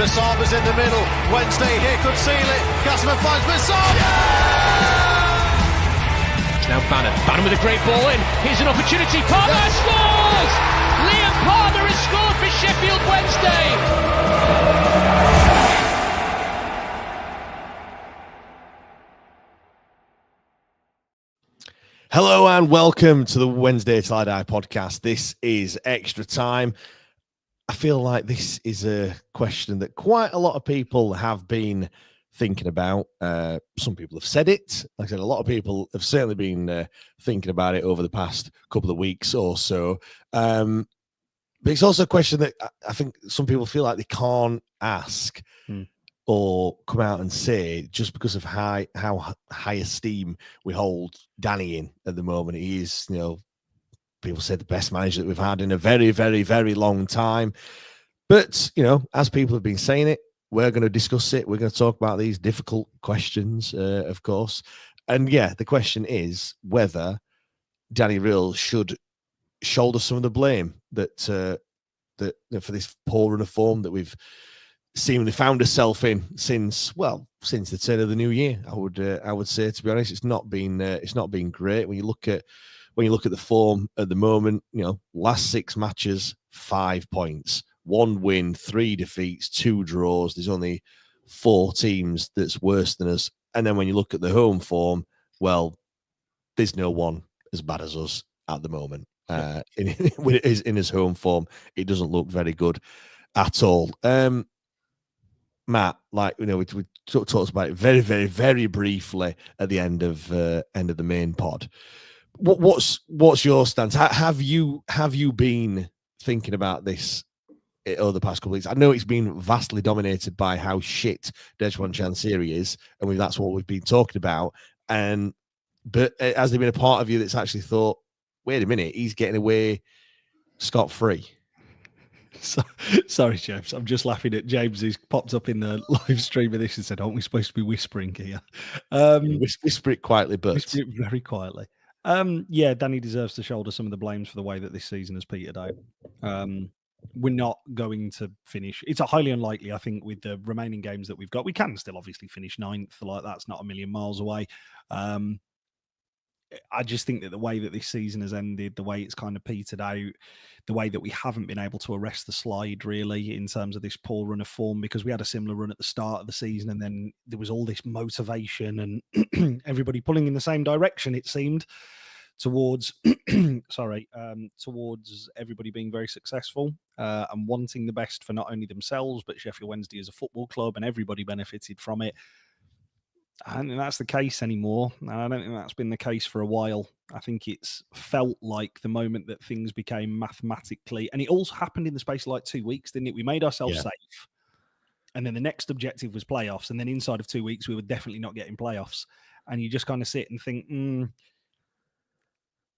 Massaba's in the middle. Wednesday here could seal it. Casimir finds Masaba. It's now Bannon. Bannon with a great ball in. Here's an opportunity. Palmer scores! Liam Palmer has scored for Sheffield Wednesday. Hello and welcome to the Wednesday Till I Die podcast. This is Extra Time. I feel like this is a question that quite a lot of people have been thinking about. Some people have said it. Like I said, a lot of people have certainly been thinking about it over the past couple of weeks or so. But it's also a question that I think some people feel like they can't ask or come out and say just because of how high esteem we hold Danny in at the moment. He is, people say the best manager that we've had in a very, very, very long time. But, as people have been saying it, we're going to discuss it. We're going to talk about these difficult questions, of course. And yeah, the question is whether Danny Röhl should shoulder some of the blame that for this poor run of form that we've seemingly found herself in since the turn of the new year. I would say, to be honest, it's not been great. When you look at the form at the moment, last 6 matches, 5 points, 1 win, 3 defeats, 2 draws. There's only 4 teams that's worse than us. And then when you look at the home form, well, there's no one as bad as us at the moment. In his home form, it doesn't look very good at all. Matt, we talked about it very, very, very briefly at the end of the main pod. What's your stance? Have you been thinking about this over the past couple of weeks? I know it's been vastly dominated by how shit Dejwan Chansiri is, and that's what we've been talking about. But has there been a part of you that's actually thought, wait a minute, he's getting away scot-free? Sorry, James. I'm just laughing at James. He's popped up in the live stream of this and said, "Aren't we supposed to be whispering here?" Whisper it quietly, but whisper it very quietly. Yeah, Danny deserves to shoulder some of the blames for the way that this season has petered out. We're not going to finish. It's highly unlikely, I think, with the remaining games that we've got. We can still obviously finish 9th. Like, that's not a million miles away. I just think that the way that this season has ended, the way it's kind of petered out, the way that we haven't been able to arrest the slide really in terms of this poor run of form, because we had a similar run at the start of the season and then there was all this motivation and everybody pulling in the same direction, it seemed, towards towards everybody being very successful and wanting the best for not only themselves but Sheffield Wednesday as a football club, and everybody benefited from it. I don't think that's the case anymore, and I don't think that's been the case for a while. I think it's felt like the moment that things became mathematically, and it also happened in the space of like 2 weeks, didn't it? We made ourselves safe, and then the next objective was playoffs, and then inside of 2 weeks we were definitely not getting playoffs, and you just kind of sit and think,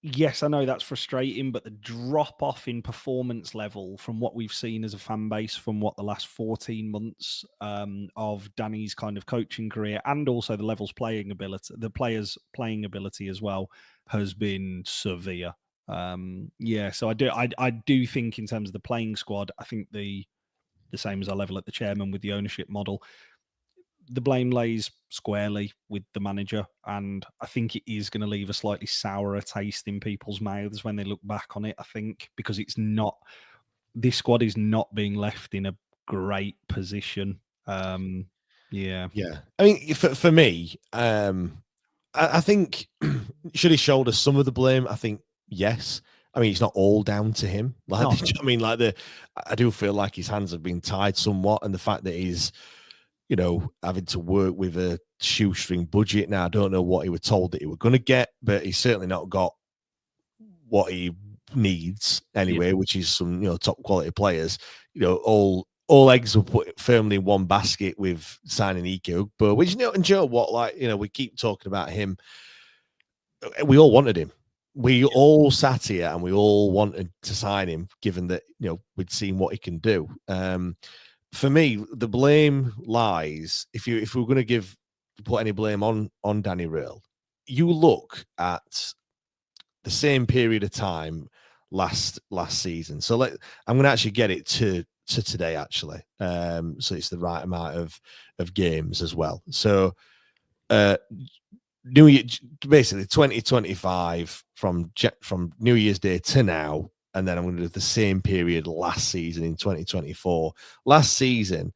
yes, I know that's frustrating, but the drop off in performance level from what we've seen as a fan base from the last 14 months of Danny's kind of coaching career, and also the the players' playing ability as well, has been severe. So I do think in terms of the playing squad, I think the same as our level at the chairman with the ownership model, the blame lays squarely with the manager, and I think it is going to leave a slightly sourer taste in people's mouths when they look back on it, I think, because this squad is not being left in a great position. I mean, for me, I think should he shoulder some of the blame? I think yes. I mean, it's not all down to him. I do feel like his hands have been tied somewhat, and the fact that he's having to work with a shoestring budget. Now, I don't know what he was told that he was going to get, but he's certainly not got what he needs anyway, which is some, top quality players. All eggs were put firmly in one basket with signing Ike, but which, and Joe, we keep talking about him. We all wanted him. We all sat here and we all wanted to sign him, given that, we'd seen what he can do. For me, the blame lies, if we're going to put any blame on Danny Röhl, you look at the same period of time last season. So I'm going to actually get it to to today, actually. So it's the right amount of games as well. So New Year, basically 2025 from New Year's Day to now, and then I'm going to do the same period last season in 2024. Last season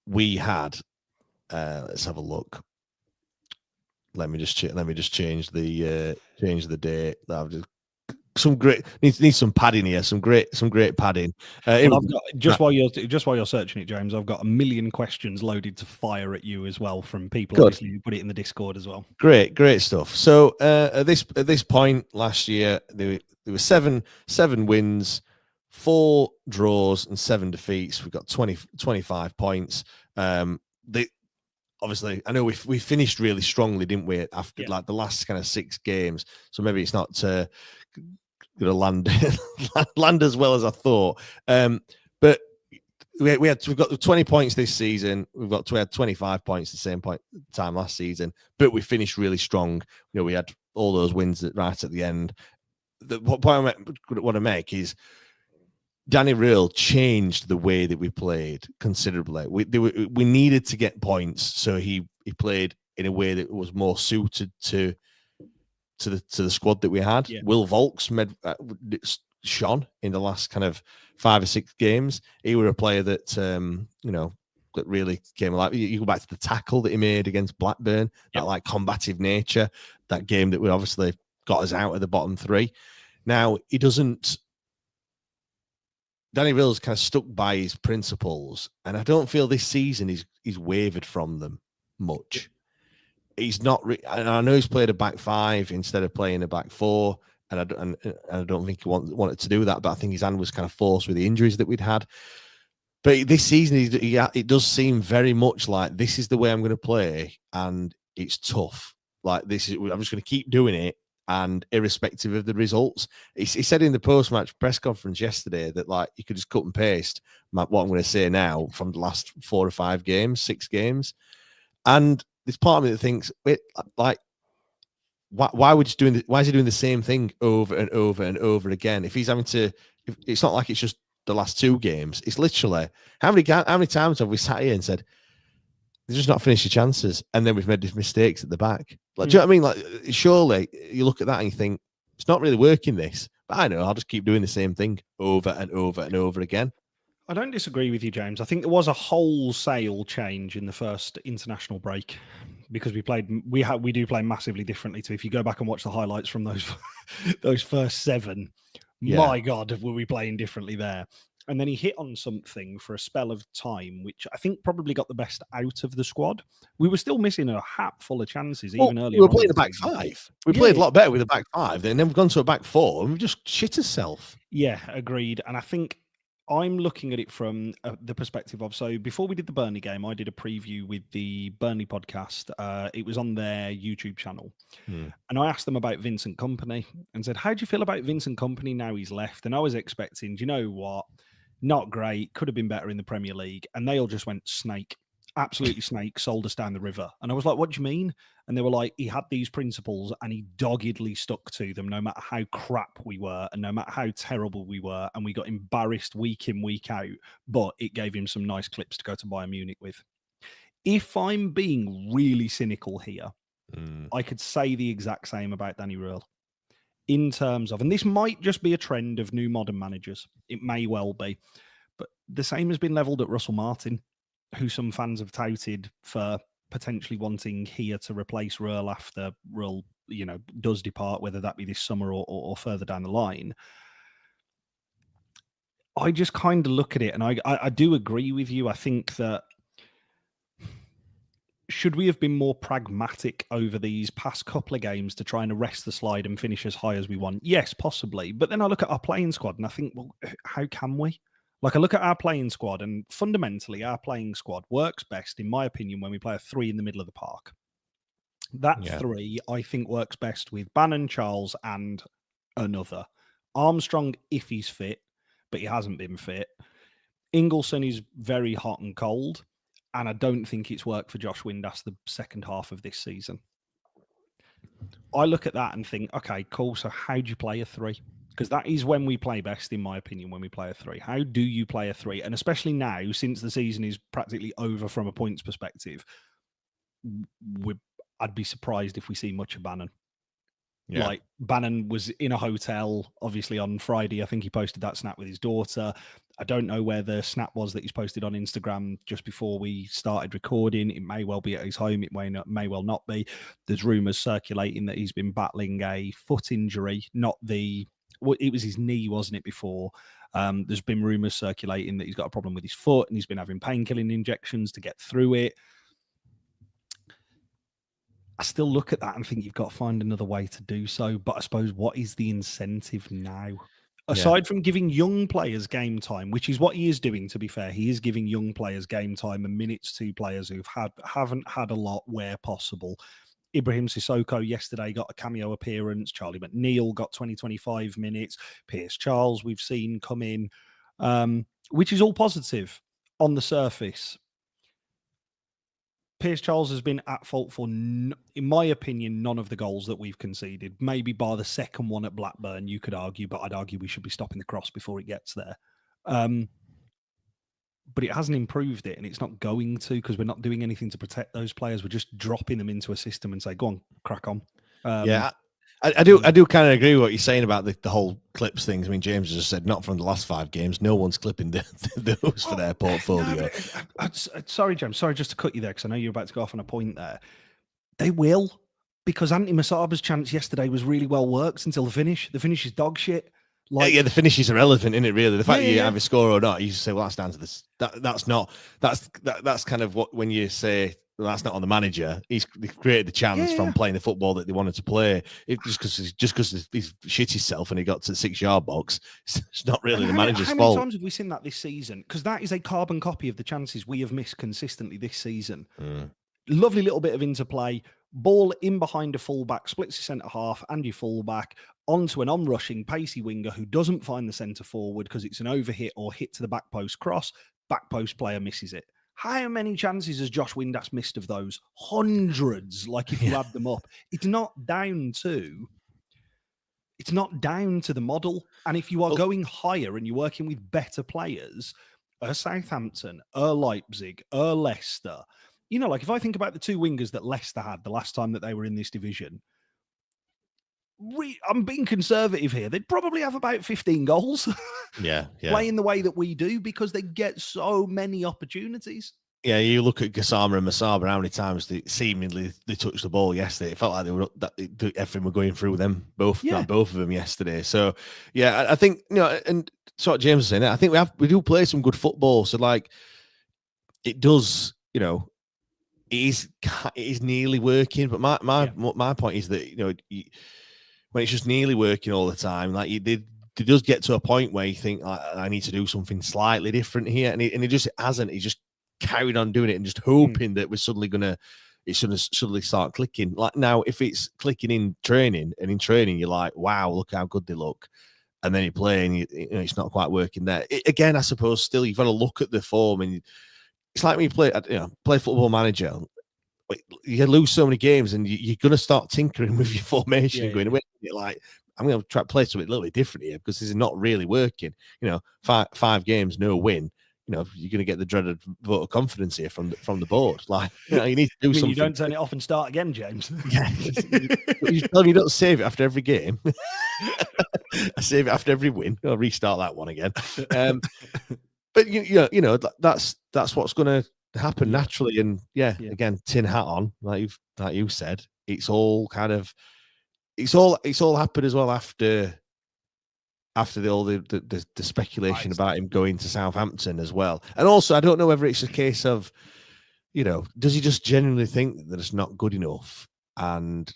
we had let's have a look. Let me just change the date. I've just some great need some padding here. Some great padding. Well, I've got just while you're searching it, James, I've got a million questions loaded to fire at you as well from people. Good. Obviously, you put it in the Discord as well. Great stuff. So at this point last year, there were seven wins, 4 draws, and 7 defeats. We've got 25 points. Obviously, I know we finished really strongly, didn't we? After like the last kind of 6 games, so maybe it's not going to land as well as I thought. But we've got 20 points this season. We had 25 points the same time last season, but we finished really strong. You know, we had all those wins right at the end. What point I want to make is Danny Röhl changed the way that we played considerably. We needed to get points, so he played in a way that was more suited to the squad that we had. Yeah. Will Volks shone in the last kind of 5 or 6 games. He was a player that that really came alive. You go back to the tackle that he made against Blackburn, that like combative nature, that game that we obviously got us out of the bottom 3. Now he doesn't. Danny Röhl's kind of stuck by his principles, and I don't feel this season he's wavered from them much. He's not. I know he's played a back 5 instead of playing a back 4, and I don't think he wanted to do that. But I think his hand was kind of forced with the injuries that we'd had. But this season, it does seem very much like this is the way I'm going to play, and it's tough. Like I'm just going to keep doing it. And irrespective of the results, he said in the post-match press conference yesterday that like you could just cut and paste what I'm going to say now from the last 4 or 5 games, 6 games, and there's part of me that thinks, wait, like, why is he doing the same thing over and over and over again? If he's having to, it's not like it's just the last 2 games. It's literally how many times have we sat here and said, they're just not finished your chances, and then we've made these mistakes at the back. Like, do you know what I mean? Like, surely you look at that and you think it's not really working. This, but I know I'll just keep doing the same thing over and over and over again. I don't disagree with you, James. I think there was a wholesale change in the first international break because we do play massively differently. To if you go back and watch the highlights from those first 7, my God, were we playing differently there? And then he hit on something for a spell of time, which I think probably got the best out of the squad. We were still missing a hatful of chances even earlier. We were playing a back 5. We played a lot better with a back 5. And then we've gone to a back 4 and we've just shit ourselves. Yeah, agreed. And I think I'm looking at it from the perspective of, so before we did the Burnley game, I did a preview with the Burnley podcast. It was on their YouTube channel. And I asked them about Vincent Kompany and said, how do you feel about Vincent Kompany now he's left? And I was expecting, do you know what? Not great, could have been better in the Premier League. And they all just went snake, absolutely snake, sold us down the river. And I was like, what do you mean? And they were like, he had these principles and he doggedly stuck to them no matter how crap we were and no matter how terrible we were. And we got embarrassed week in, week out, but it gave him some nice clips to go to Bayern Munich with. If I'm being really cynical here, I could say the exact same about Danny Röhl. In terms of, and this might just be a trend of new modern managers. It may well be. But the same has been levelled at Russell Martin, who some fans have touted for potentially wanting here to replace Röhl after Röhl, does depart, whether that be this summer or further down the line. I just kind of look at it and I do agree with you. I think that should we have been more pragmatic over these past couple of games to try and arrest the slide and finish as high as we want? Yes, possibly. But then I look at our playing squad and I think, well, how can we? Like, I look at our playing squad and fundamentally our playing squad works best, in my opinion, when we play a 3 in the middle of the park. That 3, I think, works best with Bannon, Charles and another. Armstrong, if he's fit, but he hasn't been fit. Ingelsson is very hot and cold. And I don't think it's worked for Josh Windass the second half of this season. I look at that and think, okay, cool. So how do you play a 3? Because that is when we play best, in my opinion, when we play a 3. How do you play a 3? And especially now, since the season is practically over from a points perspective, I'd be surprised if we see much of Bannon. Yeah. Like, Bannon was in a hotel, obviously, on Friday. I think he posted that snap with his daughter. I don't know where the snap was that he's posted on Instagram just before we started recording. It may well be at his home. It may well not be. There's rumours circulating that he's been battling a foot injury, it was his knee, wasn't it, before? There's been rumours circulating that he's got a problem with his foot and he's been having painkilling injections to get through it. I still look at that and think you've got to find another way to do so. But I suppose, what is the incentive now? Aside from giving young players game time, which is what he is doing, to be fair, he is giving young players game time and minutes to players who haven't had a lot where possible. Ibrahim Sissoko yesterday got a cameo appearance. Charlie McNeil got 20-25 minutes. Pierce Charles we've seen come in, which is all positive on the surface. Pierce Charles has been at fault for, in my opinion, none of the goals that we've conceded. Maybe bar the second one at Blackburn, you could argue, but I'd argue we should be stopping the cross before it gets there. But it hasn't improved it, and it's not going to, because we're not doing anything to protect those players. We're just dropping them into a system and say, go on, crack on. I do kind of agree with what you're saying about the whole clips things. I mean, James has just said, not from the last 5 games. No one's clipping those for their portfolio. No, sorry, James. Sorry, just to cut you there, because I know you're about to go off on a point there. They will, because Anthony Masaba's chance yesterday was really well worked until the finish. The finish is dog shit. Like, the finish is irrelevant, isn't it? Really, the fact you have a score or not, you just say, well, that's down to this. That's kind of what, when you say, well, that's not on the manager. He's created the chance from playing the football that they wanted to play. Just because he's shit himself and he got to the 6-yard box, it's not really the manager's fault. How many times have we seen that this season? Because that is a carbon copy of the chances we have missed consistently this season. Lovely little bit of interplay. Ball in behind a fullback, splits your centre half and your fullback onto an on-rushing, pacey winger who doesn't find the centre forward because it's an overhit or hit to the back post cross. Back post player misses it. How many chances has Josh Windass missed of those? Hundreds, like if you add them up. It's not down to the model. And if you are going higher and you're working with better players, Southampton, Leipzig, Leicester, you know, like if I think about the 2 wingers that Leicester had the last time that they were in this division, I'm being conservative here. They'd probably have about 15 goals. Playing the way that we do, because they get so many opportunities. Yeah, you look at Gassama and Masaba, how many times they touched the ball yesterday. It felt like everything were going through them, both of them yesterday. So, yeah, I think, you know, and sort of James was saying, I think we do play some good football. So, like, it does, you know, it is nearly working. But my point is that, you know, when it's just nearly working all the time, like it does get to a point where you think, I need to do something slightly different here, and it just hasn't. He just carried on doing it and just hoping that we're suddenly suddenly start clicking. Like now, if it's clicking in training, and in training you're like, wow, look how good they look, and then you play and you know, it's not quite working there. Again, I suppose still you've got to look at the form, and it's like when you play Football Manager. You lose so many games, and you're going to start tinkering with your formation, going, wait a minute, like, I'm going to try to play something a little bit different here because this is not really working. You know, 5 games, no win. You know, you're going to get the dreaded vote of confidence here from the board. Like, you know, you need to do something. You don't turn it off and start again, James. Yeah, you tell me you don't save it after every game. I save it after every win. I'll restart that one again. But you know, that's what's going to happen naturally. And again, tin hat on, like you said, it's all happened as well after the speculation about him going to Southampton as well. And also, I don't know whether it's a case of, you know, does he just genuinely think that it's not good enough? And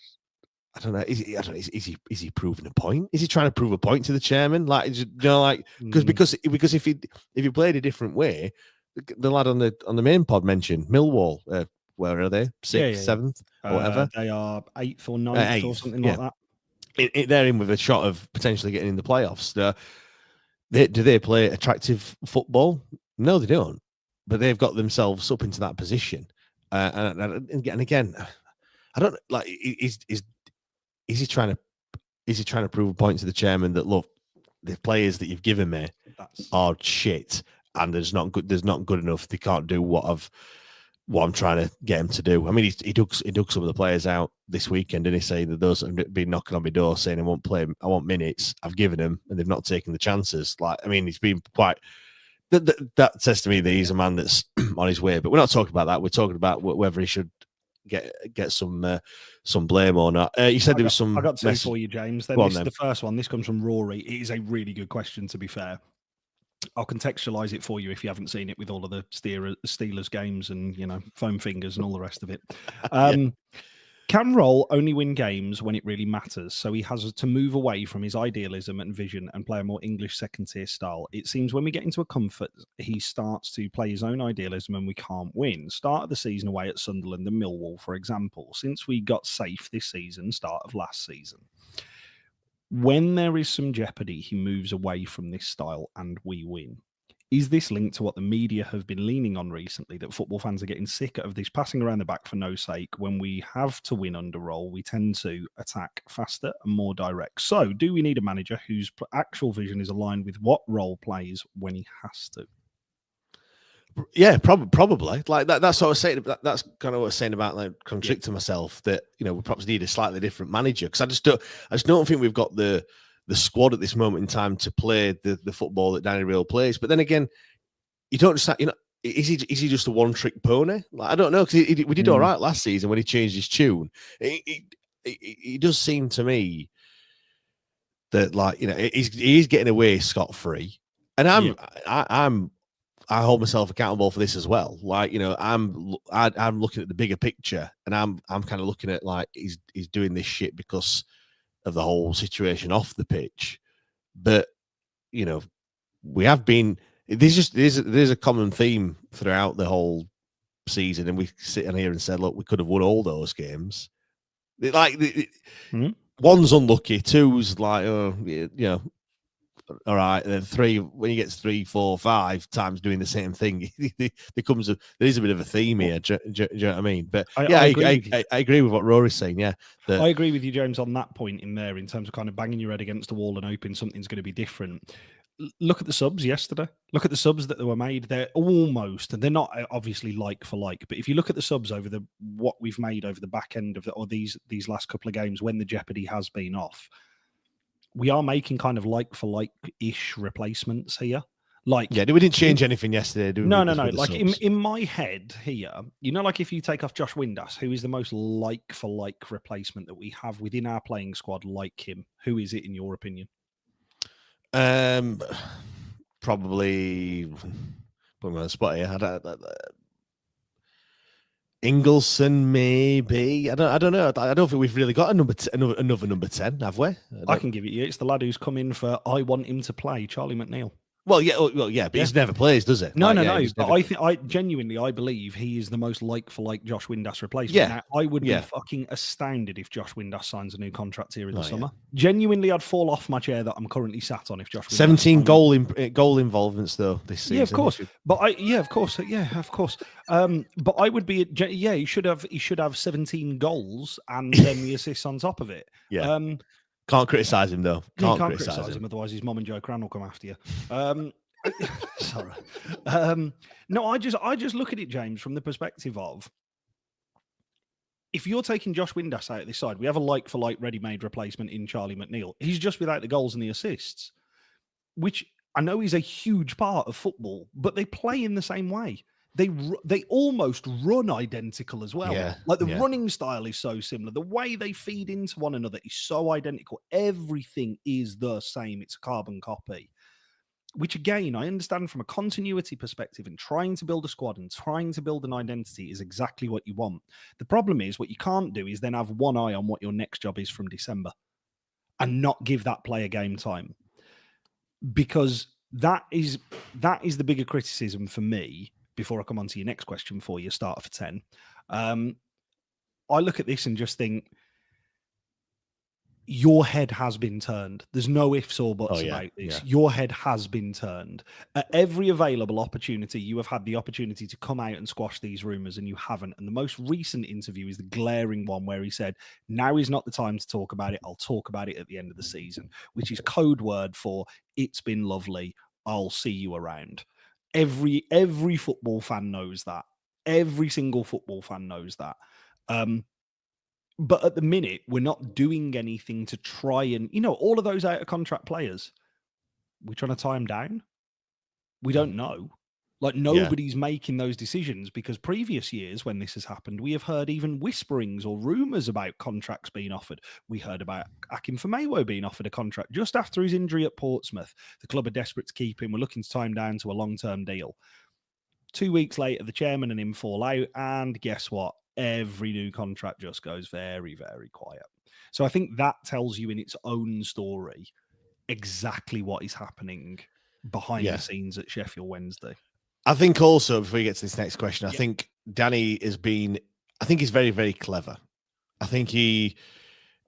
I don't know. Is he proving a point? Is he trying to prove a point to the chairman? Like, you know, like because if he played a different way, the lad on the main pod mentioned Millwall. Where are they? 6th, 7th, or whatever. They are 8th or 9th or something like that. They're in with a shot of potentially getting in the playoffs. Do they play attractive football? No, they don't. But they've got themselves up into that position. And again, I don't like. Is he trying to prove a point to the chairman that, look, the players that you've given me are shit, and there's not good enough. They can't do what I'm trying to get him to do. I mean, he dug some of the players out this weekend, didn't he? Say that those have been knocking on my door saying I won't play him, I want minutes. I've given him, and they've not taken the chances. Like, I mean, he's been quite. That says to me that he's a man that's on his way. But we're not talking about that. We're talking about whether he should get some blame or not. You said there was some. I got two for you, James. Then the first one. This comes from Rory. It is a really good question, to be fair. I'll contextualize it for you if you haven't seen it with all of the Steelers games and, foam fingers and all the rest of it. Can Röhl only win games when it really matters? So he has to move away from his idealism and vision and play a more English second-tier style. It seems when we get into a comfort, he starts to play his own idealism and we can't win. Start of the season away at Sunderland and Millwall, for example. Since we got safe this season, start of last season. When there is some jeopardy, he moves away from this style and we win. Is this linked to what the media have been leaning on recently, that football fans are getting sick of this passing around the back for no sake? When we have to win under Röhl, we tend to attack faster and more direct. So do we need a manager whose actual vision is aligned with what Röhl plays when he has to? Yeah, probably. Like that's what I was saying. That's kind of what I was saying about like contradicting myself. That we perhaps need a slightly different manager, because I just don't think we've got the squad at this moment in time to play the football that Danny Röhl plays. But then again, you don't just is he just a one trick pony? Like, I don't know, because we did all right last season when he changed his tune. It does seem to me that he's getting away scot free, and I hold myself accountable for this as well. Like, I'm looking at the bigger picture, and I'm kind of looking at like he's doing this shit because of the whole situation off the pitch. But we have been. There's a common theme throughout the whole season, and we sit in here and said, look, we could have won all those games. One's unlucky, two's like, all right, and then three, when you get 3, 4, 5 times doing the same thing, there is a bit of a theme here. Do you know what I mean? But I agree with what Rory's saying. Yeah, I agree with you, James, on that point in there, in terms of kind of banging your head against a wall and hoping something's going to be different. Look at the subs yesterday. Look at the subs that were made. They're not obviously like for like, but if you look at the subs over what we've made over the back end of these last couple of games when the jeopardy has been off, we are making kind of like for like-ish replacements here. Like, we didn't change anything yesterday, do we? No. Like in my head here, like if you take off Josh Windass, who is the most like for like replacement that we have within our playing squad, like him, who is it in your opinion? Probably put me on the spot here. Ingleson, maybe. I don't know. I don't think we've really got another number 10, have we? I can give it you. It's the lad who's come in for I want him to play, Charlie McNeil. Well, but he's never plays, does it? No. But I genuinely believe he is the most like for like Josh Windass replacement. Yeah. Now, I would be fucking astounded if Josh Windass signs a new contract here in the summer. Genuinely, I'd fall off my chair that I'm currently sat on if Josh Windass 17 goal involvements though this season. Yeah, of course. Of course. But I would be. He should have 17 goals and then the assists on top of it. Yeah. Can't criticise him though. Can't criticise him, otherwise his mum and Joe Cran will come after you. Sorry. No, I just look at it, James, from the perspective of, if you're taking Josh Windass out of this side, we have a like for like ready-made replacement in Charlie McNeil. He's just without the goals and the assists, which I know is a huge part of football, but they play in the same way. They almost run identical as well. Yeah, like the running style is so similar. The way they feed into one another is so identical. Everything is the same. It's a carbon copy. Which again, I understand from a continuity perspective and trying to build a squad and trying to build an identity is exactly what you want. The problem is what you can't do is then have one eye on what your next job is from December and not give that player game time. Because that is the bigger criticism for me. Before I come on to your next question for your starter for 10, I look at this and just think, your head has been turned. There's no ifs or buts about this. Yeah. Your head has been turned. At every available opportunity, you have had the opportunity to come out and squash these rumours, and you haven't. And the most recent interview is the glaring one where he said, now is not the time to talk about it. I'll talk about it at the end of the season, which is code word for it's been lovely. I'll see you around. Every football fan knows that. Every single football fan knows that. But at the minute, we're not doing anything to try and, all of those out of contract players, we're trying to tie them down. We don't know. Like, nobody's making those decisions, because previous years when this has happened, we have heard even whisperings or rumours about contracts being offered. We heard about Akin Famewo being offered a contract just after his injury at Portsmouth. The club are desperate to keep him. We're looking to tie him down to a long-term deal. 2 weeks later, the chairman and him fall out, and guess what? Every new contract just goes very, very quiet. So I think that tells you in its own story exactly what is happening behind the scenes at Sheffield Wednesday. I think also, before we get to this next question, I think Danny he's very, very clever. I think he's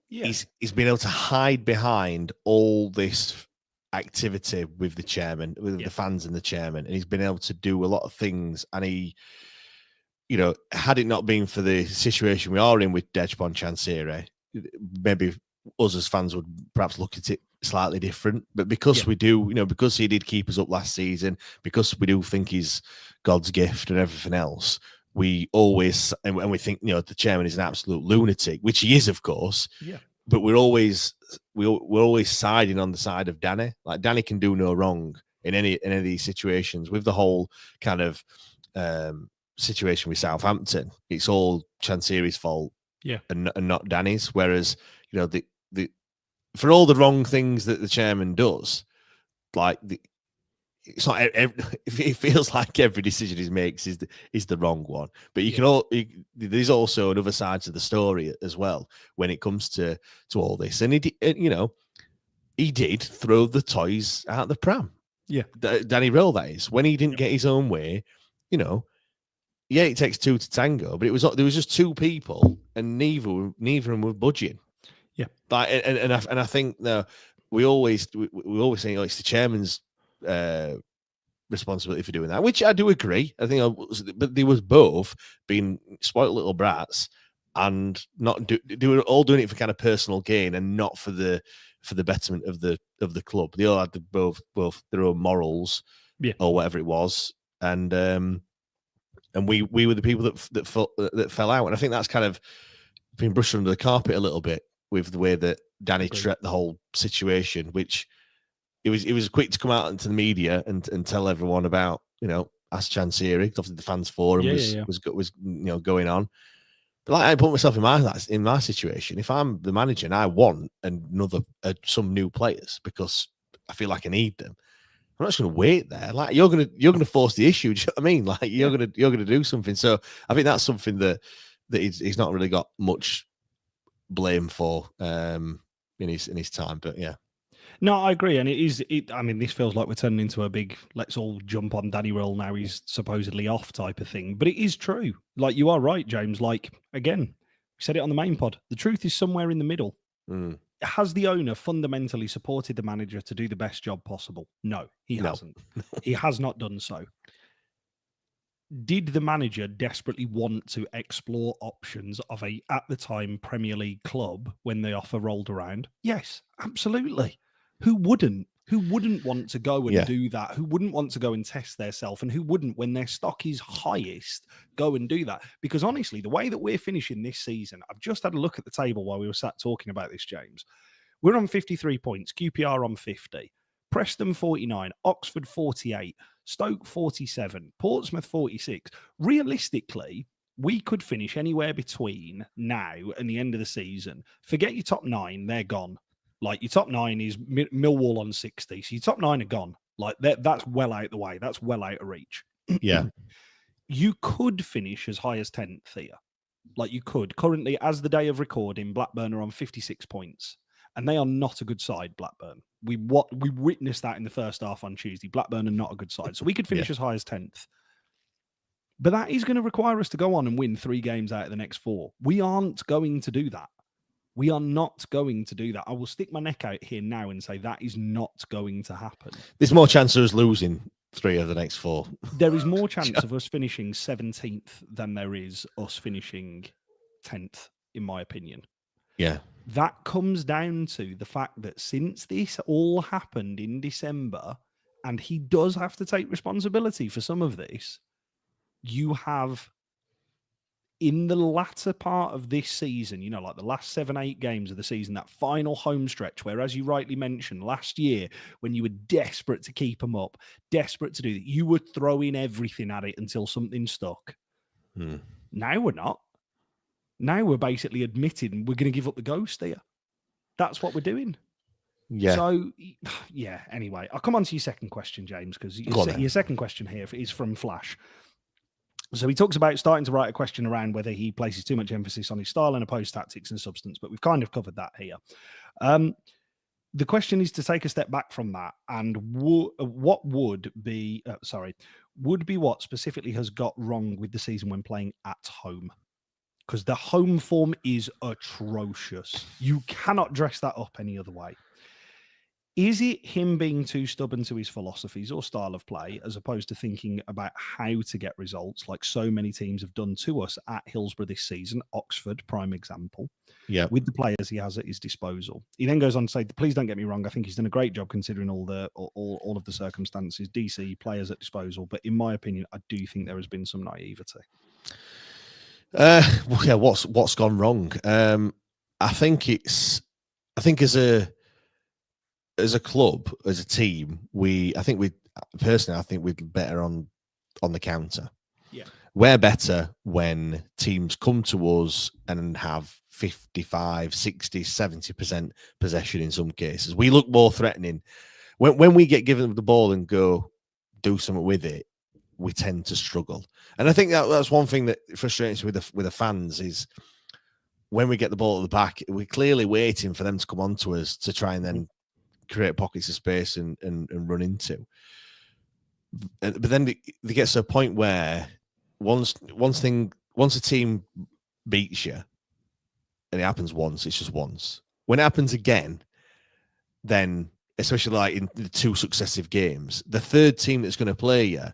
been able to hide behind all this activity with the chairman, with the fans and the chairman, and he's been able to do a lot of things. And he, had it not been for the situation we are in with Dejbon Chansiri, maybe us as fans would perhaps look at it slightly different. But because we do, because he did keep us up last season, because we do think he's God's gift and everything else, we always, and we think, the chairman is an absolute lunatic, which he is, of course. Yeah. But we're always siding on the side of Danny. Like, Danny can do no wrong in any of these situations. With the whole kind of situation with Southampton, it's all Chansiri's fault, and not Danny's. Whereas, the for all the wrong things that the chairman does, like it's not. It feels like every decision he makes is the wrong one. But there's also another side to the story as well when it comes to all this. And he did throw the toys out the pram. Yeah, Danny Röhl, that is, when he didn't get his own way. It takes two to tango, but there was just two people, and neither of them were budging. Yeah, and I think we always say it's the chairman's responsibility for doing that, which I do agree. I think, but they was both being spoiled little brats and they were all doing it for kind of personal gain and not for the betterment of the club. They all had both their own morals, or whatever it was, and we were the people that fell out. And I think that's kind of been brushed under the carpet a little bit with the way that Danny treated the whole situation, which it was quick to come out into the media and tell everyone about, Ask Chansiri, because obviously the fans forum was going on. But like, I put myself in my situation. If I'm the manager and I want some new players because I feel like I need them, I'm not just going to wait there. Like, you're going to force the issue. Do you know what I mean? Like, you're going to do something. So I think that's something that he's not really got much blame for in his time. But yeah. No, I agree. And this feels like we're turning into a big, let's all jump on Danny Röhl now he's supposedly off type of thing. But it is true. Like, you are right, James. Like, again, we said it on the main pod. The truth is somewhere in the middle. Has the owner fundamentally supported the manager to do the best job possible? No, he hasn't. He has not done so. Did the manager desperately want to explore options of at the time, Premier League club when the offer rolled around? Yes, absolutely. Who wouldn't? Who wouldn't want to go and do that? Who wouldn't want to go and test theirself? And who wouldn't, when their stock is highest, go and do that? Because honestly, the way that we're finishing this season, I've just had a look at the table while we were sat talking about this, James. We're on 53 points, QPR on 50, Preston 49, Oxford 48, Stoke 47, Portsmouth 46. Realistically, we could finish anywhere between now and the end of the season. Forget your top 9, they're gone. Like, your top 9 is Millwall on 60. So your top 9 are gone. Like, that's well out the way. That's well out of reach. Yeah. You could finish as high as 10th here. Like, you could. Currently, as the day of recording, Blackburn are on 56 points. And they are not a good side, Blackburn. We witnessed that in the first half on Tuesday. Blackburn are not a good side. So we could finish as high as 10th. But that is going to require us to go on and win 3 games out of the next 4. We aren't going to do that. We are not going to do that. I will stick my neck out here now and say that is not going to happen. There's more chance of us losing 3 of the next 4. There is more chance of us finishing 17th than there is us finishing 10th, in my opinion. Yeah. That comes down to the fact that since this all happened in December, and he does have to take responsibility for some of this, you have, in the latter part of this season, like the last 7-8 games of the season, that final home stretch where, as you rightly mentioned, last year, when you were desperate to keep them up, desperate to do that, you were throwing everything at it until something stuck. Now we're not. Now we're basically admitting we're going to give up the ghost here. That's what we're doing. Yeah. So, yeah, anyway, I'll come on to your second question, James, because your second question here is from Flash. So he talks about starting to write a question around whether he places too much emphasis on his style and opposed tactics and substance, but we've kind of covered that here. The question is to take a step back from that, and what would be what specifically has got wrong with the season when playing at home? Because the home form is atrocious. You cannot dress that up any other way. Is it him being too stubborn to his philosophies or style of play, as opposed to thinking about how to get results, like so many teams have done to us at Hillsborough this season? Oxford, prime example. Yeah. With the players he has at his disposal. He then goes on to say, please don't get me wrong, I think he's done a great job considering all of the circumstances, DC, players at disposal. But in my opinion, I do think there has been some naivety. Yeah, what's gone wrong? I think as a club, as a team, I think we'd better on the counter. Yeah. We're better when teams come to us and have 55, 60, 70% possession in some cases. We look more threatening. When we get given the ball and go do something with it, we tend to struggle. And I think that's one thing that frustrates with the fans is when we get the ball at the back, we're clearly waiting for them to come on to us to try and then create pockets of space and run into. But then they get to a point where once a team beats you, and it happens once, it's just once. When it happens again, then especially like in the 2 successive games, the third team that's going to play you,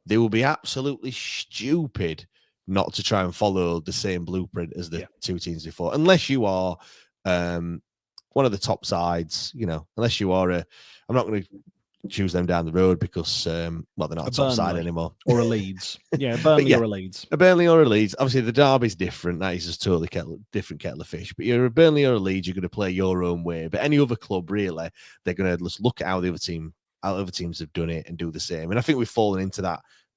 they will be absolutely stupid not to try and follow the same blueprint as the 2 teams before, unless you are one of the top sides, unless you are I'm not going to choose them down the road because, they're not a top side anymore. Or a Leeds. Yeah, Burnley or a Leeds. A Burnley or a Leeds. Obviously, the derby's different. That is just totally different kettle of fish. But you're a Burnley or a Leeds, you're going to play your own way. But any other club, really, they're going to just look at how other teams have done it and do the same. And I think we've fallen into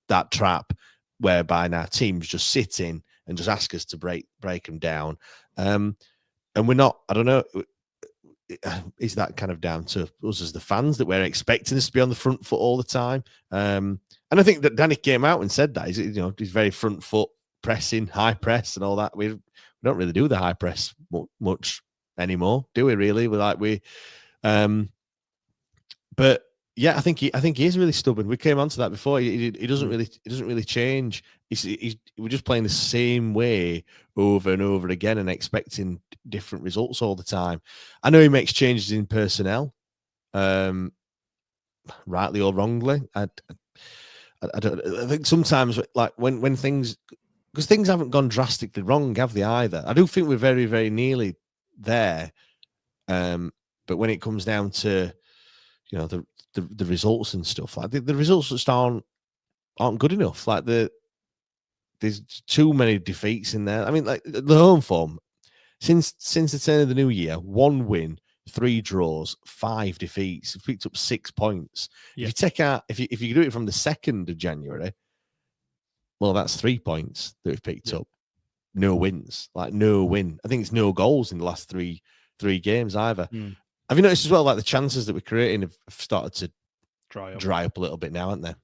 that trap whereby now teams just sit in and just ask us to break them down. And we're not, I don't know, is that kind of down to us as the fans that we're expecting us to be on the front foot all the time? And I think that Danny came out and said that he's very front foot pressing, high press and all that. We don't really do the high press much anymore, do we? Really, but yeah, I think he is really stubborn. We came onto that before. He doesn't really change. We're just playing the same way over and over again and expecting different results all the time. I know he makes changes in personnel, rightly or wrongly. I think sometimes, like when things, because things haven't gone drastically wrong, have they either? I do think we're very, very nearly there. But when it comes down to the results and stuff, like the results just aren't good enough. Like there's too many defeats in there. I mean, like the home form since the turn of the new year, 1 win, 3 draws, 5 defeats. We've picked up 6 points. Yeah. If you take out, if you do it from the 2nd of January, well, that's 3 points that we've picked up. No wins, like no win. I think it's no goals in the last three games either. Have you noticed as well, like the chances that we're creating have started to dry up a little bit now, haven't they?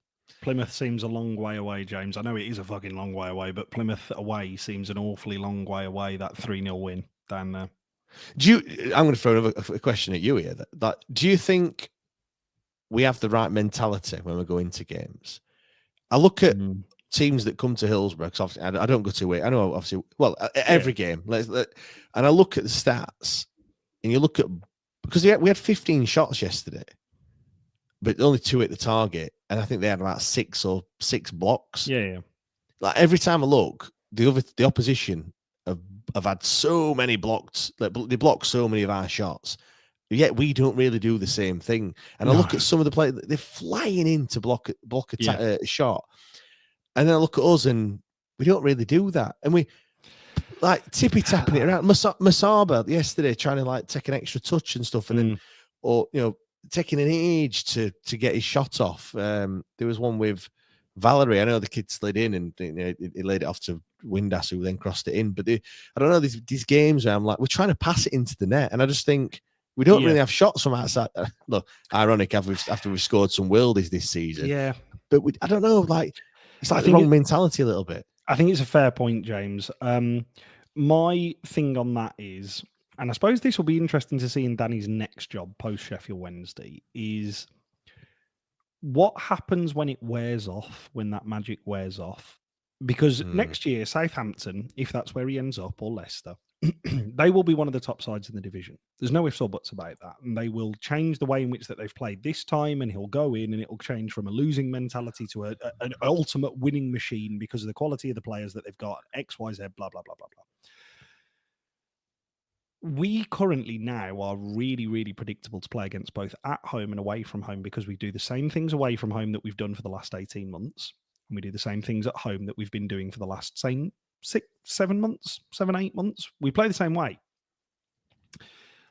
Plymouth seems a long way away, James. I know it is a fucking long way away, but Plymouth away seems an awfully long way away, that 3-0 win down there. I'm going to throw another question at you here. Do you think we have the right mentality when we go into games? I look at teams that come to Hillsborough, because obviously I don't go to it. I know obviously, well, every game. And I look at the stats, and you look at, because we had 15 shots yesterday, but only 2 at the target, and I think they had about 6 blocks. Yeah. Like every time I look, the opposition have had so many blocked. Like, they block so many of our shots. Yet we don't really do the same thing. And I look at some of the players; they're flying in to block a shot, and then I look at us, and we don't really do that. And we like tippy tapping it around. Masaba yesterday trying to like take an extra touch and stuff, and then, or taking an age to get his shot off. There was one with Valerie. I know the kid slid in and he laid it off to Windass, who then crossed it in. But I don't know, these games where I'm like, we're trying to pass it into the net, and I just think we don't really have shots from outside. Look, ironic after we've scored some worldies this season. Yeah, but I don't know. Like, it's like the wrong mentality a little bit. I think it's a fair point, James. My thing on that is, and I suppose this will be interesting to see in Danny's next job post Sheffield Wednesday, is what happens when it wears off, when that magic wears off. Because next year, Southampton, if that's where he ends up, or Leicester, they will be one of the top sides in the division. There's no ifs or buts about that. And they will change the way in which that they've played this time, and he'll go in and it will change from a losing mentality to an ultimate winning machine because of the quality of the players that they've got, X, Y, Z, blah, blah, blah, blah, blah. We currently now are really, really predictable to play against both at home and away from home because we do the same things away from home that we've done for the last 18 months. And we do the same things at home that we've been doing for the last, say, 7 months, 8 months. We play the same way.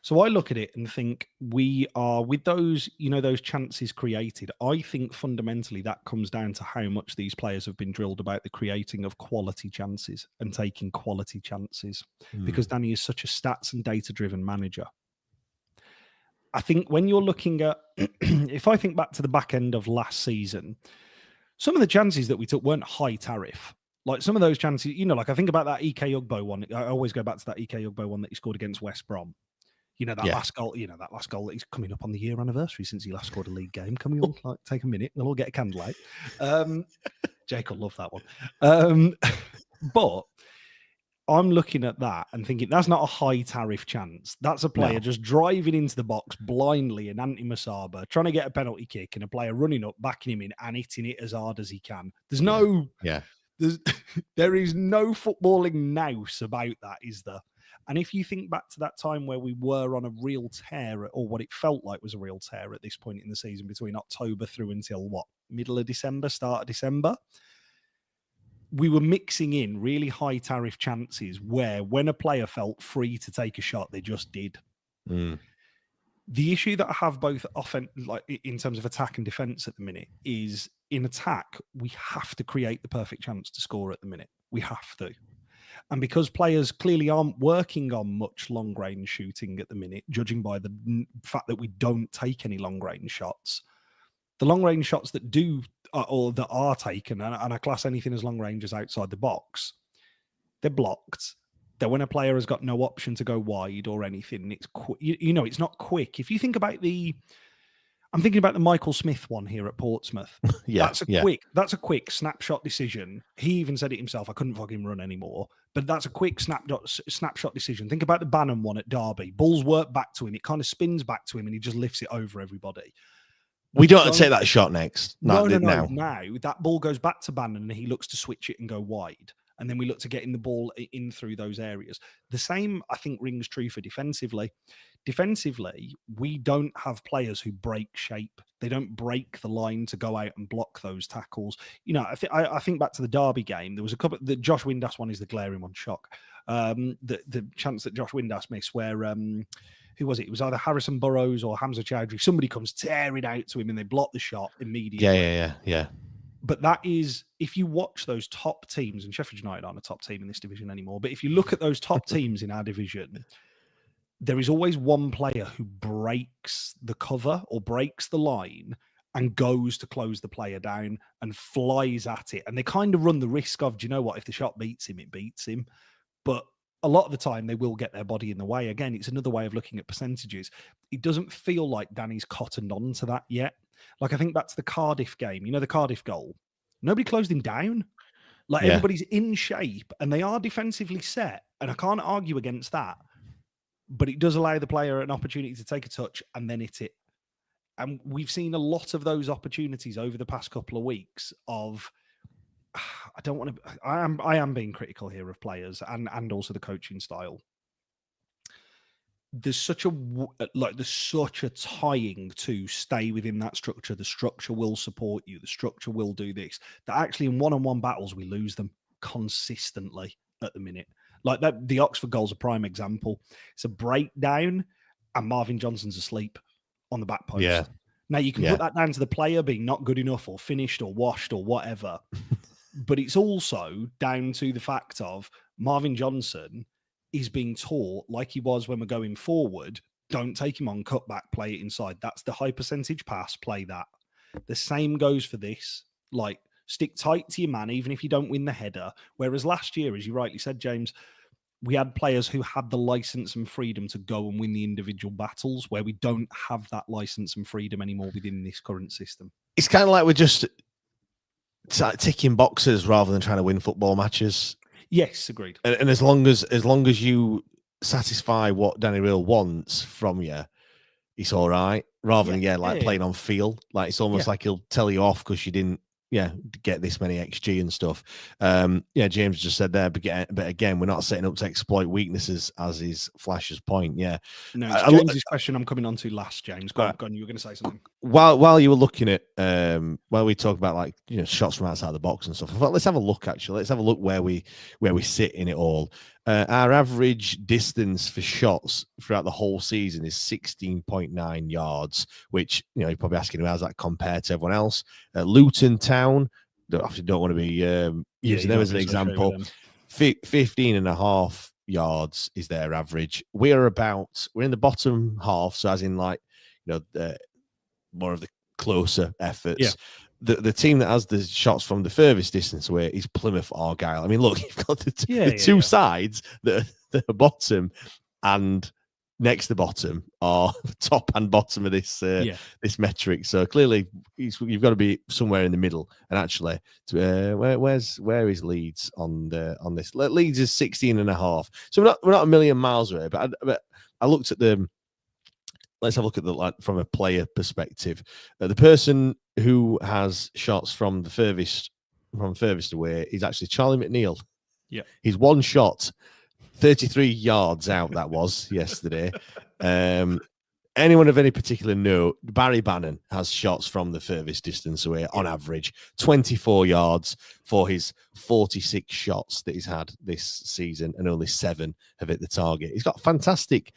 So I look at it and think we are, with those, those chances created, I think fundamentally that comes down to how much these players have been drilled about the creating of quality chances and taking quality chances, because Danny is such a stats and data-driven manager. I think when you're looking at, if I think back to the back end of last season, some of the chances that we took weren't high tariff. Like some of those chances, like I think about that EK Ugbo one. I always go back to that EK Ugbo one that he scored against West Brom. Last goal, that last goal that he's coming up on the year anniversary since he last scored a league game. Can we all take a minute? We'll all get a candlelight. Jake will love that one. But I'm looking at that and thinking that's not a high tariff chance. That's a player just driving into the box blindly, an anti-Masaba, trying to get a penalty kick, and a player running up, backing him in and hitting it as hard as he can. There's no... There is no footballing nous about that, is there? And if you think back to that time where we were on a real tear, or what it felt like was a real tear at this point in the season, between October through until middle of December, start of December, we were mixing in really high tariff chances where when a player felt free to take a shot, they just did. The issue that I have both like in terms of attack and defense at the minute is, in attack, we have to create the perfect chance to score at the minute. We have to. And because players clearly aren't working on much long-range shooting at the minute, judging by the fact that we don't take any long-range shots, the long-range shots that do, or that are taken, and I class anything as long-range as outside the box, they're blocked. That when a player has got no option to go wide or anything, it's it's not quick. If you think about I'm thinking about the Michael Smith one here at Portsmouth. That's a quick snapshot decision. He even said it himself. I couldn't fucking run anymore. But that's a quick snapshot decision. Think about the Bannon one at Derby. Ball's work back to him. It kind of spins back to him, and he just lifts it over everybody. We don't take that shot next. No. Now that ball goes back to Bannon, and he looks to switch it and go wide. And then we look to getting the ball in through those areas. The same, I think, rings true for defensively. Defensively, we don't have players who break shape. They don't break the line to go out and block those tackles. I think back to the Derby game. There was a couple. The Josh Windass one is the glaring one. Shock. The chance that Josh Windass missed, where who was it? It was either Harrison Burrows or Hamza Chowdhury. Somebody comes tearing out to him and they block the shot immediately. Yeah. But that is, if you watch those top teams, and Sheffield United aren't a top team in this division anymore, but if you look at those top teams in our division, there is always one player who breaks the cover or breaks the line and goes to close the player down and flies at it. And they kind of run the risk of, do you know what? If the shot beats him, it beats him. But a lot of the time, they will get their body in the way. Again, it's another way of looking at percentages. It doesn't feel like Danny's cottoned on to that yet. Like, I think back to the Cardiff game, the Cardiff goal. Nobody closed him down. Like everybody's in shape and they are defensively set. And I can't argue against that. But it does allow the player an opportunity to take a touch and then hit it. And we've seen a lot of those opportunities over the past couple of weeks of, I don't want to, I am being critical here of players and also the coaching style. There's such a tying to stay within that structure. The structure will support you. The structure will do this. That actually in one-on-one battles, we lose them consistently at the minute. Like that, the Oxford goal's a prime example. It's a breakdown and Marvin Johnson's asleep on the back post. Yeah. Now you can put that down to the player being not good enough or finished or washed or whatever. But it's also down to the fact of Marvin Johnson is being taught, like he was when we're going forward, don't take him on cutback, play it inside. That's the high percentage pass, play that. The same goes for this. Like, stick tight to your man, even if you don't win the header. Whereas last year, as you rightly said, James, we had players who had the license and freedom to go and win the individual battles, where we don't have that license and freedom anymore within this current system. It's kind of like we're just ticking boxes rather than trying to win football matches. Yes, agreed. And as long as you satisfy what Danny Röhl wants from you, it's all right. Rather than playing on feel, like it's almost like he'll tell you off because you didn't get this many XG and stuff. James just said there, but again, we're not setting up to exploit weaknesses, as is Flash's point. No, it's James's question I'm coming on to last, James. Go on, you were going to say something. While you were looking at while we talk about shots from outside the box and stuff, I thought let's have a look let's have a look where we sit in it all. Our average distance for shots throughout the whole season is 16.9 yards, which you're probably asking how's that compared to everyone else. Luton Town, obviously don't want to be using them as an example. 15.5 yards is their average. We're in the bottom half, so as in more of the closer efforts. Yeah. The team that has the shots from the furthest distance away is Plymouth Argyle. I mean, look, you've got the two sides that are bottom and next to bottom are top and bottom of this metric. So clearly, you've got to be somewhere in the middle. And actually, where is Leeds on this? Leeds is 16.5. So we're not a million miles away. But I looked at them. Let's have a look at from a player perspective. The person who has shots from furthest away is actually Charlie McNeil. Yeah, he's one shot, 33 yards out. That was yesterday. Anyone of any particular note? Barry Bannon has shots from the furthest distance away on average, 24 yards for his 46 shots that he's had this season, and only 7 have hit the target. He's got fantastic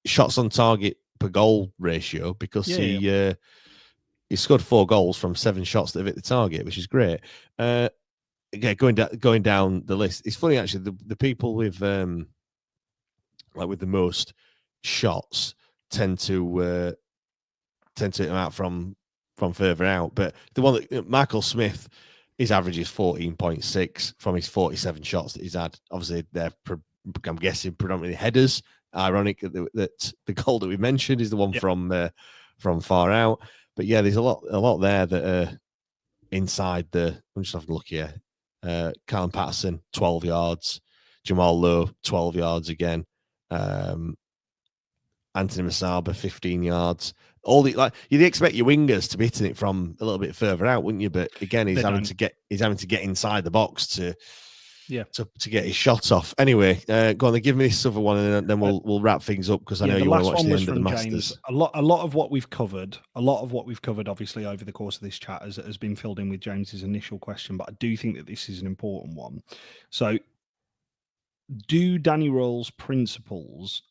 shots on target per goal ratio because he scored 4 goals from 7 shots that have hit the target, which is great. Going down the list, it's funny actually. The people with with the most shots tend to hit them out from further out. But the one that Michael Smith, his average is 14.6 from his 47 shots that he's had. Obviously, I'm guessing predominantly headers. Ironic that the goal that we mentioned is the one from far out. But there's a lot there that are inside the. I'm just having a look here. Callum Patterson, 12 yards. Jamal Lowe, 12 yards again. Anthony Masaba, 15 yards. All you'd expect your wingers to be hitting it from a little bit further out, wouldn't you? But again, he's having to get inside the box to get his shot off. Anyway, go on, give me this other one, and then we'll wrap things up because I know you want to watch the end of the Masters. James, a lot of what we've covered, obviously over the course of this chat has been filled in with James's initial question, but I do think that this is an important one. So, do Danny Röhl's principles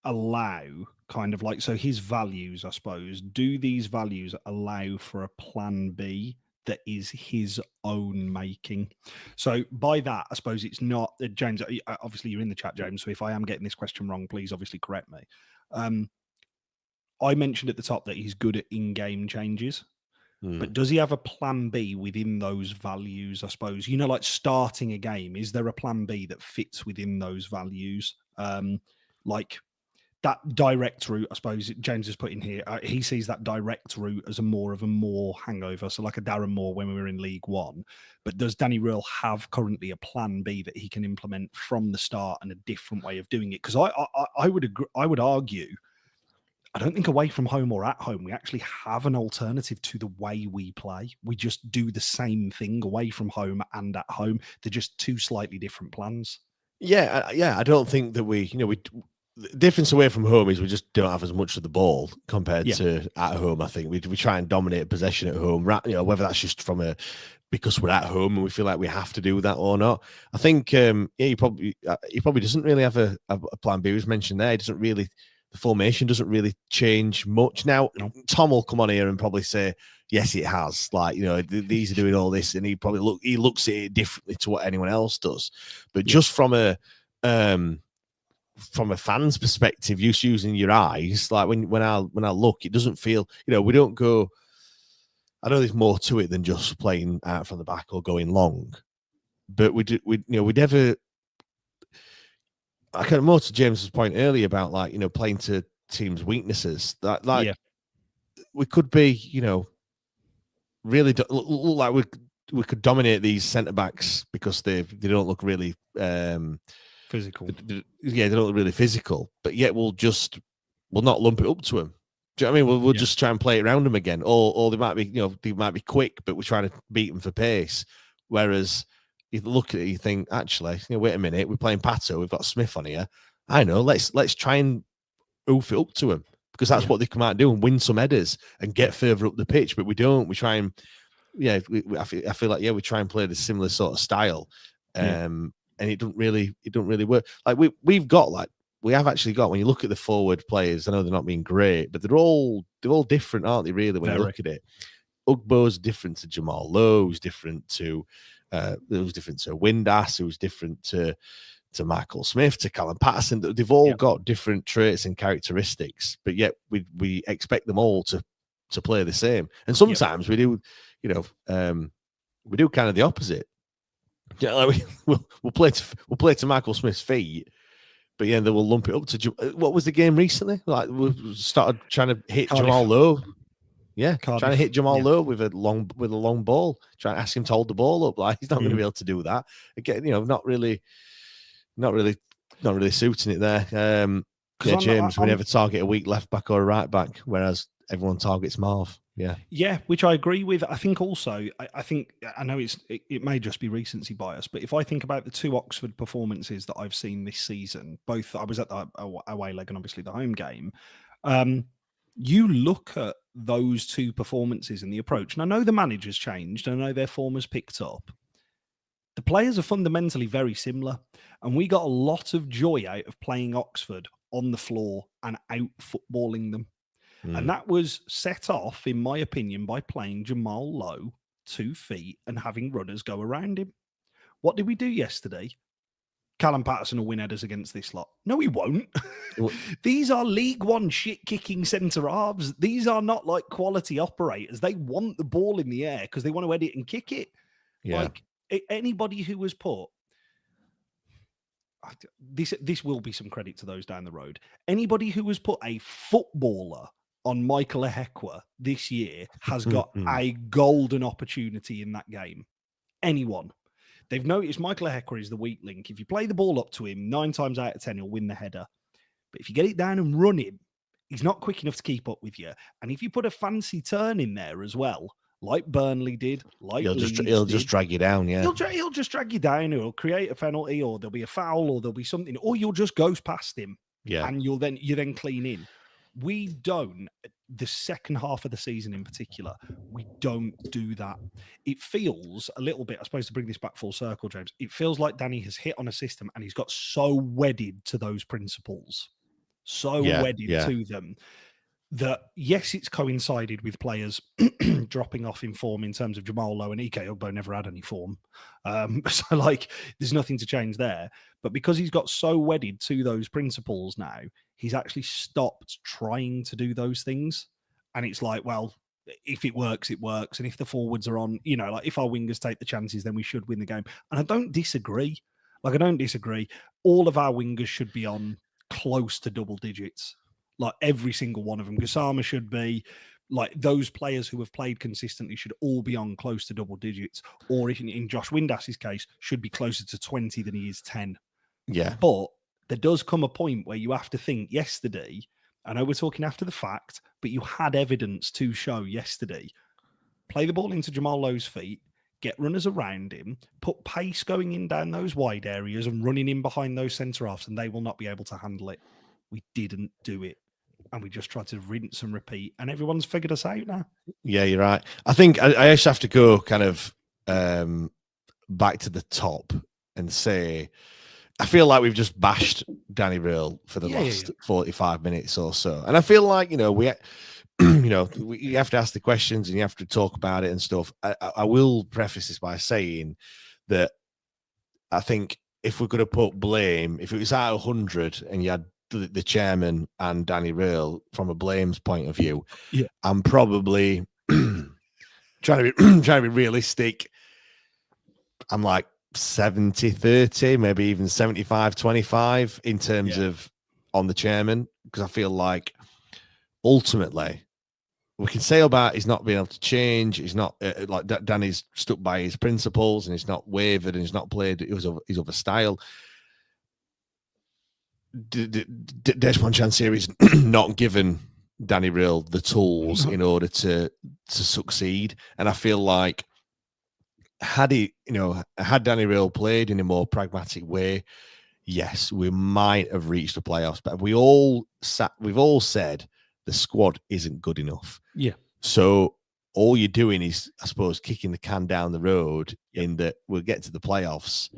allow his values, I suppose, do these values allow for a plan B that is his own making? So by that, I suppose it's not James. Obviously, you're in the chat, James. So if I am getting this question wrong, please obviously correct me. I mentioned at the top that he's good at in-game changes, but does he have a plan B within those values? I suppose like starting a game. Is there a plan B that fits within those values? Like that direct route, I suppose James has put in here, he sees that direct route as a more hangover. So like a Darren Moore when we were in League One. But does Danny Röhl have currently a plan B that he can implement from the start and a different way of doing it? Because I would agree, I would argue, I don't think away from home or at home, we actually have an alternative to the way we play. We just do the same thing away from home and at home. They're just two slightly different plans. Yeah. I don't think that the difference away from home is we just don't have as much of the ball compared to at home. I think we try and dominate possession at home, whether that's just because we're at home and we feel like we have to do that or not. I think, he probably doesn't really have a plan B. It was mentioned there. The formation doesn't really change much. Now, Tom will come on here and probably say, yes, it has. Like, these are doing all this, and he looks at it differently to what anyone else does. But just from a fan's perspective, just using your eyes, like when I look, it doesn't feel, we don't go. I know there's more to it than just playing out from the back or going long, but we never. I kind of more to James's point earlier about playing to teams' weaknesses. We could be, really look like we could dominate these centre backs because they don't look really physical. Yeah, they don't look really physical, but yet we'll not lump it up to them. Do you know what I mean? We'll just try and play it around them again, or they might be, they might be quick, but we're trying to beat them for pace. Whereas you look at it, you think, actually, wait a minute, we're playing Pato, we've got Smith on here. I know, let's try and oof it up to them, because that's what they come out and do, and win some headers and get further up the pitch. But we don't. We try and I feel like we try and play the similar sort of style, and it don't really work. Like we have actually got, when you look at the forward players, I know they're not being great, but they're all different, aren't they? Really, when you look at it, Ugbo's different to Jamal Lowe, who's different to Windass, who's different to Michael Smith, to Callum Patterson. They've all got different traits and characteristics, but yet we expect them all to play the same. And sometimes we do, we do kind of the opposite. We'll play to Michael Smith's feet, but they will lump it up to. What was the game recently? Like we started trying to hit Cardiff. Jamal Lowe. Yeah, Cardiff. Trying to hit Jamal Lowe with a long ball. Trying to ask him to hold the ball up. Like, he's not going to be able to do that. Again, not really suiting it there. James, we never target a weak left back or a right back, whereas everyone targets Marv. Yeah, which I agree with. I think also, I know it may just be recency bias, but if I think about the two Oxford performances that I've seen this season, both I was at the away leg and obviously the home game. You look at those two performances and the approach, and I know the manager's changed, and I know their form has picked up. The players are fundamentally very similar, and we got a lot of joy out of playing Oxford on the floor and out footballing them. And that was set off, in my opinion, by playing Jamal Lowe 2 feet and having runners go around him. What did we do yesterday? Callum Patterson will win headers against this lot. No, he won't. These are League One shit-kicking centre halves. These are not like quality operators. They want the ball in the air because they want to head it and kick it. Yeah. Like anybody who was put, this will be some credit to those down the road. Anybody who has put a footballer on Michael Ehekwa this year has got a golden opportunity in that game. Anyone. They've noticed Michael Ehekwa is the weak link. If you play the ball up to him, 9 times out of 10, he'll win the header. But if you get it down and run him, he's not quick enough to keep up with you. And if you put a fancy turn in there as well, like Burnley did, like he'll just drag you down, yeah. He'll just drag you down, or he'll create a penalty, or there'll be a foul, or there'll be something, or you'll just go past him. Yeah. And you then clean in. We don't, the second half of the season in particular, we don't do that. It feels a little bit, I suppose, to bring this back full circle, James, it feels like Danny has hit on a system and he's got so wedded to those principles, wedded to them, that, yes, it's coincided with players dropping off in form in terms of Jamal Lowe, and Ike Ugbo never had any form. So, there's nothing to change there. But because he's got so wedded to those principles now, he's actually stopped trying to do those things. And it's like, well, if it works, it works. And if the forwards are on, if our wingers take the chances, then we should win the game. And I don't disagree. I don't disagree. All of our wingers should be on close to double digits. Like every single one of them. Gassama should be, like those players who have played consistently should all be on close to double digits, or if in Josh Windas's case, should be closer to 20 than he is 10. Yeah. But there does come a point where you have to think yesterday, I know we're talking after the fact, but you had evidence to show yesterday. Play the ball into Jamal Lowe's feet, get runners around him, put pace going in down those wide areas and running in behind those centre-halves, and they will not be able to handle it. We didn't do it. And we just tried to rinse and repeat, and everyone's figured us out now. Yeah, you're right. I think I just have to go kind of back to the top and say, I feel like we've just bashed Danny Röhl for the last 45 minutes or so. And I feel like, we you have to ask the questions and you have to talk about it and stuff. I will preface this by saying that I think if we're going to put blame, if it was out of 100 and you had the chairman and Danny Röhl from a blames point of view, I'm probably trying to be realistic. I'm like 70-30, maybe even 75-25 in terms of on the chairman, because I feel like ultimately we can say about he's not being able to change. He's not like Danny's stuck by his principles and he's not wavered and he's not played his other style. Desmond Chansiri is not given Danny Röhl the tools in order to succeed, and I feel like had Danny Röhl played in a more pragmatic way, yes, we might have reached the playoffs. But we've all said the squad isn't good enough. Yeah. So all you're doing is, I suppose, kicking the can down the road in that we'll get to the playoffs.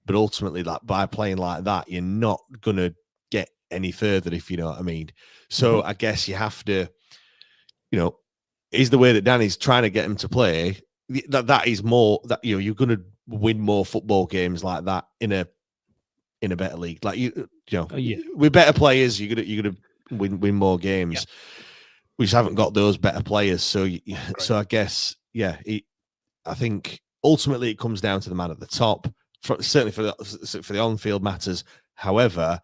But ultimately, like by playing like that, you're not going to get any further, if you know what I mean. So I guess you have to, is the way that Danny's trying to get him to play, that is more that you're going to win more football games like that in a better league. Like with better players, you're gonna win more games. Yeah. We just haven't got those better players. So so I guess I think ultimately it comes down to the man at the top. Certainly for the on-field matters. However,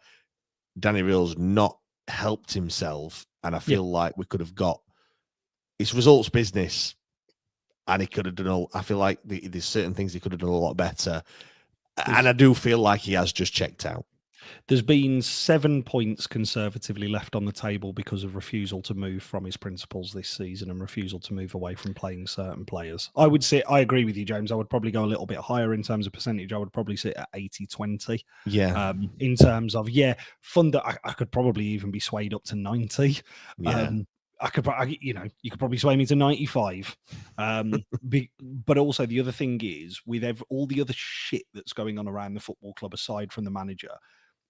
Danny Röhl's not helped himself, and I feel like we could have got his results business, and he could have done all. I feel like there's certain things he could have done a lot better, and I do feel like he has just checked out. There's been 7 points conservatively left on the table because of refusal to move from his principles this season and refusal to move away from playing certain players. I would say, I agree with you, James. I would probably go a little bit higher in terms of percentage. I would probably sit at 80-20. Yeah. In terms of, I could probably even be swayed up to 90. Yeah. You could probably sway me to 95. But also the other thing is, with all the other shit that's going on around the football club aside from the manager,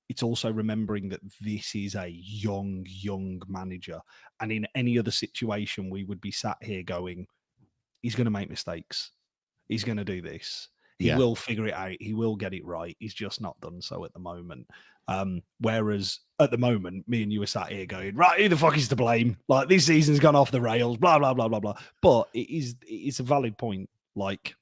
it's also remembering that this is a young manager. And in any other situation, we would be sat here going, he's going to make mistakes. He's going to do this. He will figure it out. He will get it right. He's just not done so at the moment. Whereas at the moment, me and you are sat here going, right, who the fuck is to blame? Like, this season's gone off the rails, blah, blah, blah, blah, blah. But it's a valid point. Like,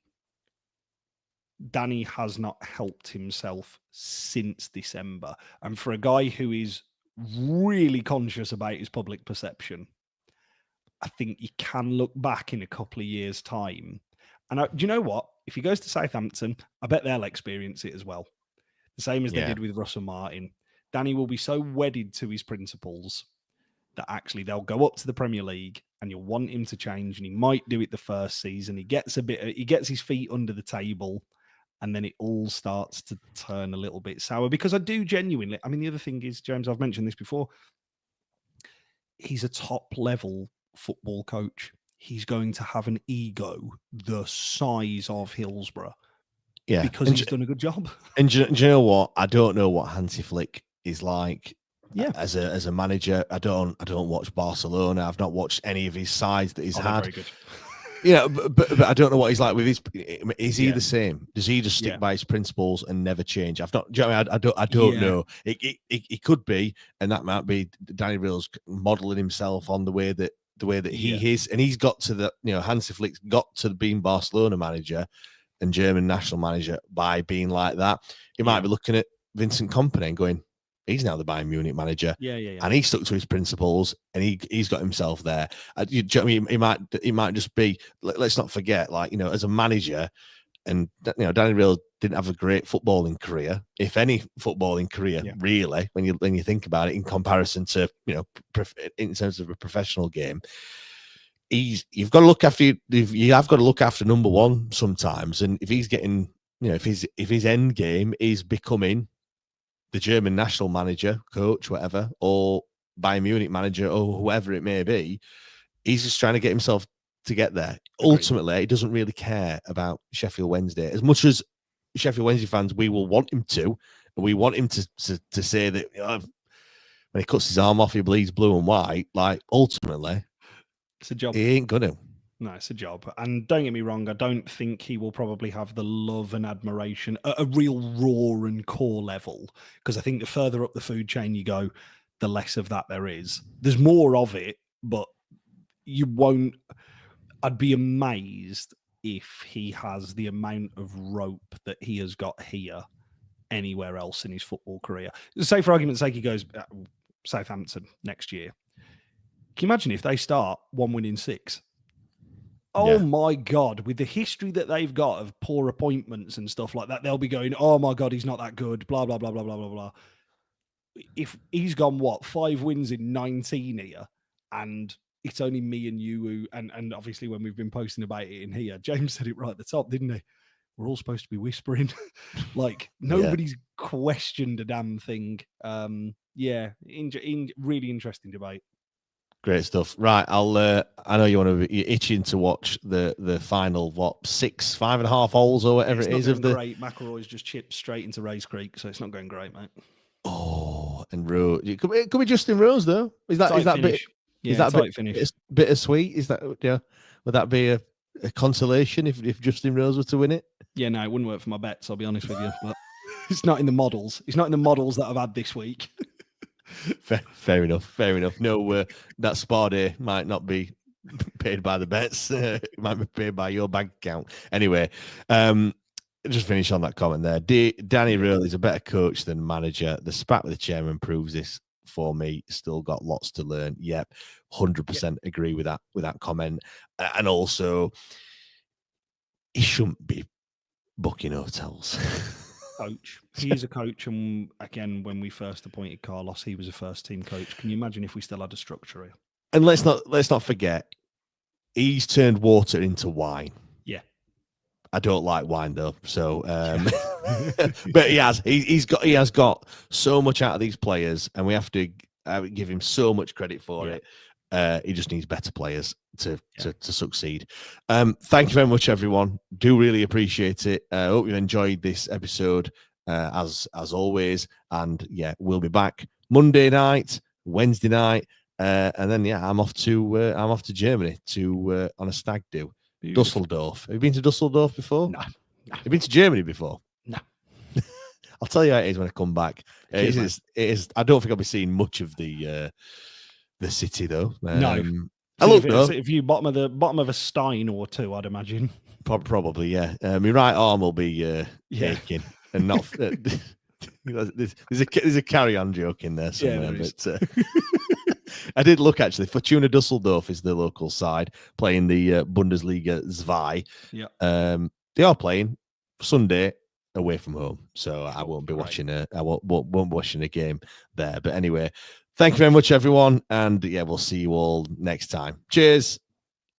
Danny has not helped himself since December. And for a guy who is really conscious about his public perception, I think you can look back in a couple of years' time. And do you know what? If he goes to Southampton, I bet they'll experience it as well. The same as they did with Russell Martin. Danny will be so wedded to his principles that actually they'll go up to the Premier League and you'll want him to change. And he might do it the first season. He gets his feet under the table. And then it all starts to turn a little bit sour, because I do genuinely. I mean, the other thing is, James, I've mentioned this before. He's a top level football coach. He's going to have an ego the size of Hillsborough. Yeah. Because he's done a good job. And do you know what? I don't know what Hansi Flick is like. Yeah. As a manager. I don't watch Barcelona. I've not watched any of his sides that he's had. Very good. But I don't know what he's like with his. Is he the same? Does he just stick by his principles and never change? I've not. Do you know what I mean? I don't know. It could be, and that might be Danny Röhl's modeling himself on the way that he is, and he's got to the. Hansi Flick's got to being Barcelona manager and German national manager by being like that. He might be looking at Vincent Kompany and going, He's now the Bayern Munich manager. Yeah. And he stuck to his principles, and he's got himself there. Do you know what I mean? It might just be. Let's not forget, like, as a manager, and Danny Röhl didn't have a great footballing career, if any footballing career, really, when you think about it, in comparison to in terms of a professional game. You've got to look after you have got to look after number one sometimes, and if he's getting if his end game is becoming the German national manager, coach, whatever, or Bayern Munich manager, or whoever it may be, he's just trying to get himself to get there. Agreed. Ultimately, he doesn't really care about Sheffield Wednesday as much as Sheffield Wednesday fans. We will want him to, and we want him to say that when he cuts his arm off, he bleeds blue and white. Like, ultimately, it's a job. He ain't gonna. No, it's a job. And don't get me wrong, I don't think he will probably have the love and admiration at a real raw and core level, because I think the further up the food chain you go, the less of that there is. There's more of it, but you won't. I'd be amazed if he has the amount of rope that he has got here anywhere else in his football career. Say, for argument's sake, he goes Southampton next year. Can you imagine if they start 1 win in 6? Oh my God, with the history that they've got of poor appointments and stuff like that, they'll be going, oh my God, he's not that good, blah, blah, blah, blah, blah, blah, blah. If he's gone, 5 wins in 19 here, and it's only me and you and obviously when we've been posting about it in here, James said it right at the top, didn't he? We're all supposed to be whispering. Like, nobody's questioned a damn thing. Really interesting debate. Great stuff. Right, I know you're itching to watch the final 5.5 holes or whatever it is of the. Great. McIlroy's just chipped straight into Race Creek, so it's not going great, mate. Oh, and Rose. It could be Justin Rose though. Is that bit? Yeah, is that tight finish? Bittersweet? Is that would that be a consolation if Justin Rose were to win it? Yeah, no, it wouldn't work for my bets. I'll be honest with you, but it's not in the models. It's not in the models that I've had this week. Fair enough. No, that spa day might not be paid by the bets. It might be paid by your bank account. Anyway, just finish on that comment there. Danny Röhl is a better coach than manager. The spat with the chairman proves this for me. Still got lots to learn. Yep, 100% agree with that comment. And also, he shouldn't be booking hotels. Coach. He is a coach, and again, when we first appointed Carlos, he was a first team coach. Can you imagine if we still had a structure here? And let's not forget, he's turned water into wine. Yeah, I don't like wine though, so but he has got so much out of these players, and we have to give him so much credit for it. He just needs better players to succeed. Thank you very much, everyone. Do really appreciate it. I hope you enjoyed this episode as always. And we'll be back Monday night, Wednesday night, and then I'm off to Germany on a stag do. Beautiful. Dusseldorf. Have you been to Dusseldorf before? No. Have you been to Germany before? No. I'll tell you how it is when I come back. It is. I don't think I'll be seeing much of the city though. No. I look though. If you bottom of a stein or two, I'd imagine. Probably, yeah. My right arm will be aching and not. There's a carry-on joke in there somewhere. But I did look actually. Fortuna Dusseldorf is the local side playing the Bundesliga 2. Yeah. They are playing Sunday away from home, so I won't be watching I won't watching a game there. But anyway, thank you very much, everyone, and we'll see you all next time. Cheers.